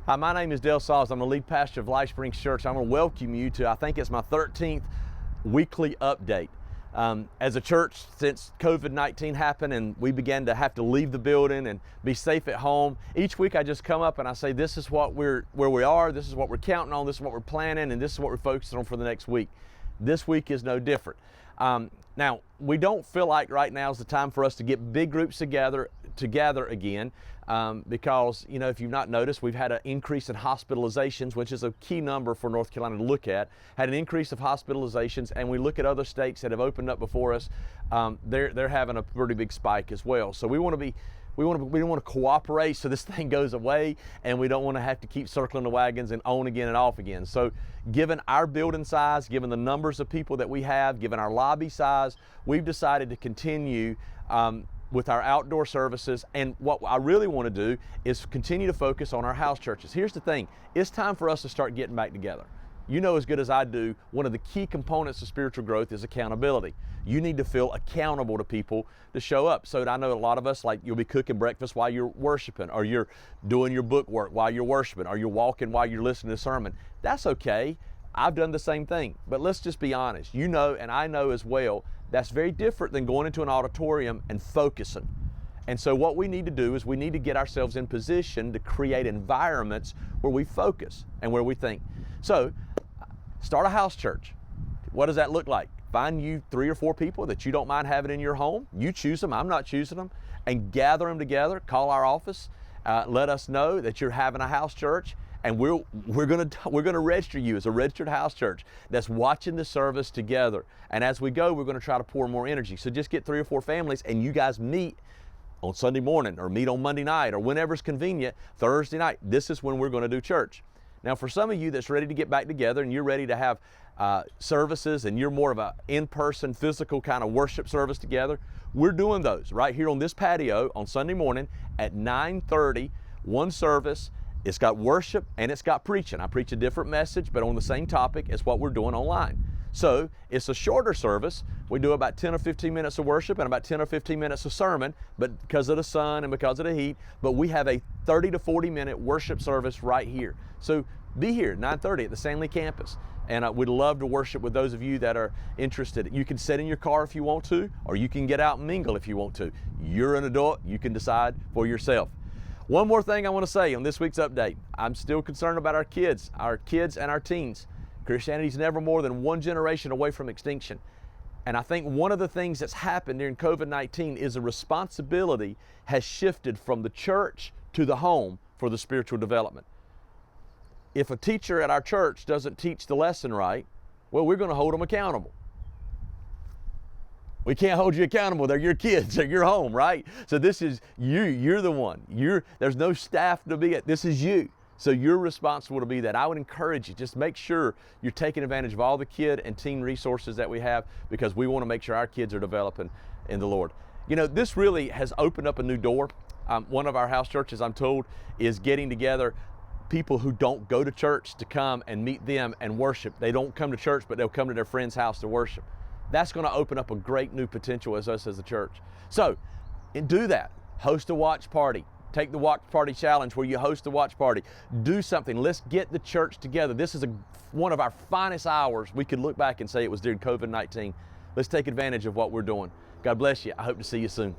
Hi, my name is Sauls. I'm the lead pastor of Life Springs Church. I'm going to welcome you to, I think it's my 13th weekly update. As a church, since COVID-19 happened and we began to have to leave the building and be safe at home, each week I just come up and I say, this is what where we are, this is what we're counting on, this is what we're planning, and this is what we're focusing on for the next week. This week is no different. Now, we don't feel like right now is the time for us to get big groups together again because, you know, if you've not noticed, we've had an increase in hospitalizations, which is a key number for North Carolina to look at. Had an increase of hospitalizations, and we look at other states that have opened up before us, they're having a pretty big spike as well. So we want to cooperate so this thing goes away, and we don't want to have to keep circling the wagons and on again and off again. So given our building size, given the numbers of people that we have, given our lobby size, we've decided to continue with our outdoor services. And what I really want to do is continue to focus on our house churches. Here's the thing, it's time for us to start getting back together. You know as good as I do, one of the key components of spiritual growth is accountability. You need to feel accountable to people to show up. So I know a lot of us, like, you'll be cooking breakfast while you're worshiping, or you're doing your book work while you're worshiping, or you're walking while you're listening to a sermon. That's okay. I've done the same thing. But let's just be honest. You know, and I know as well, that's very different than going into an auditorium and focusing. And so what we need to do is we need to get ourselves in position to create environments where we focus and where we think. So start a house church. What does that look like? Find you 3 or 4 people that you don't mind having in your home. You choose them, I'm not choosing them, and gather them together. Call our office, let us know that you're having a house church, and we're gonna register you as a registered house church that's watching the service together. And as we go, we're gonna try to pour more energy. So just get 3 or 4 families, and you guys meet on Sunday morning, or meet on Monday night, or whenever's convenient, Thursday night. This is when we're gonna do church. Now, for some of you that's ready to get back together and you're ready to have services, and you're more of a in-person, physical kind of worship service together, we're doing those right here on this patio on Sunday morning at 9:30, one service. It's got worship and it's got preaching. I preach a different message, but on the same topic as what we're doing online. So it's a shorter service. We do about 10 or 15 minutes of worship and about 10 or 15 minutes of sermon, but because of the sun and because of the heat, but we have a 30 to 40 minute worship service right here. So be here at 9:30 at the Stanley campus. And we'd love to worship with those of you that are interested. You can sit in your car if you want to, or you can get out and mingle if you want to. You're an adult, you can decide for yourself. One more thing I want to say on this week's update. I'm still concerned about our kids and our teens. Christianity's never more than one generation away from extinction. And I think one of the things that's happened during COVID-19 is the responsibility has shifted from the church to the home for the spiritual development. If a teacher at our church doesn't teach the lesson right, well, we're going to hold them accountable. We can't hold you accountable. They're your kids. They're your home, right? So this is you. You're the one. There's no staff to be at. This is you. So you're responsible to be that. I would encourage you, just make sure you're taking advantage of all the kid and teen resources that we have, because we want to make sure our kids are developing in the Lord. You know, this really has opened up a new door. One of our house churches, I'm told, is getting together people who don't go to church to come and meet them and worship. They don't come to church, but they'll come to their friend's house to worship. That's going to open up a great new potential as us as a church. So, and do that. Host a watch party. Take the watch party challenge where you host a watch party. Do something. Let's get the church together. This is one of our finest hours. We could look back and say it was during COVID-19. Let's take advantage of what we're doing. God bless you. I hope to see you soon.